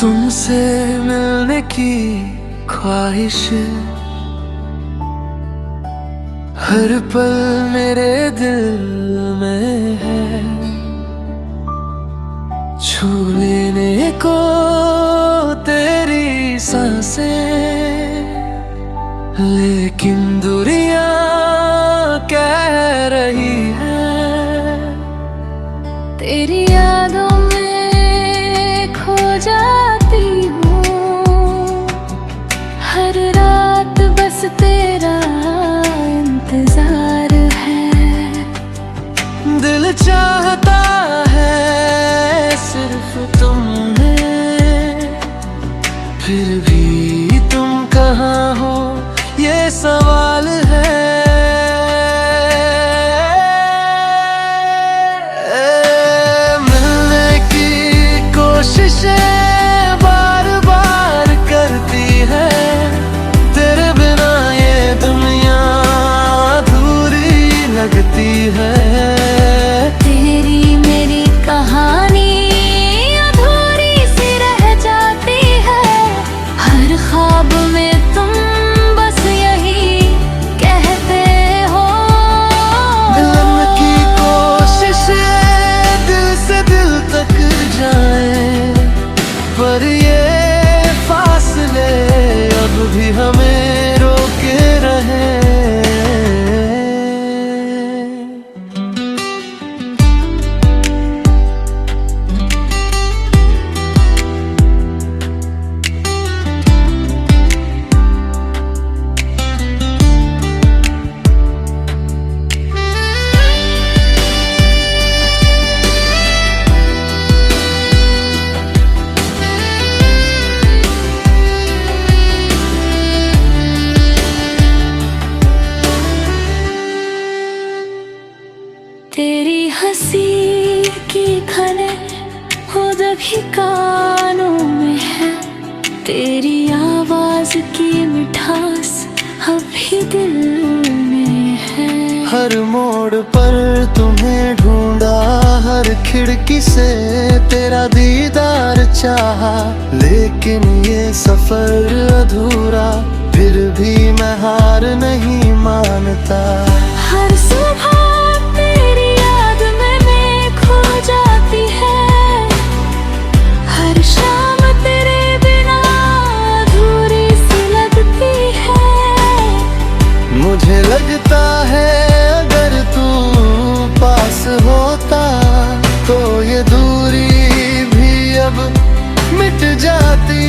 तुमसे मिलने की ख्वाहिश हर पल मेरे दिल में है। छू लेने को तेरी सांसें, लेकिन दूरियां कह रही है। तेरी यादों में खो जाती हूँ, हर रात बस तेरा इंतजार है। दिल चाहता है सिर्फ तुम्हें, फिर भी तुम कहाँ हो ये सवाल है। मिलने की कोशिशें बार बार करती है, तेरे बिना ये दुनिया अधूरी लगती है। तेरी मेरी कहानी अधूरी सी रह जाती है, हर ख्वाब में तुम बस यही कहते हो। मिलन की कोशिशें दिल से दिल तक जाएं, पर ये फासले अब भी हमें रोके रहे। तेरी हंसी की खने खुद भी कानों में है, तेरी आवाज की मिठास अभी दिल में है। हर मोड़ पर तुम्हें ढूंढा, हर खिड़की से तेरा दीदार चाहा, लेकिन ये सफर अधूरा फिर भी मैं हार नहीं मानता। हर सुबह तेरी याद में खो जाती है, हर शाम तेरे बिना अधूरी सी लगती है। मुझे लगता है अगर तू पास होता तो ये दूरी भी अब मिट जाती।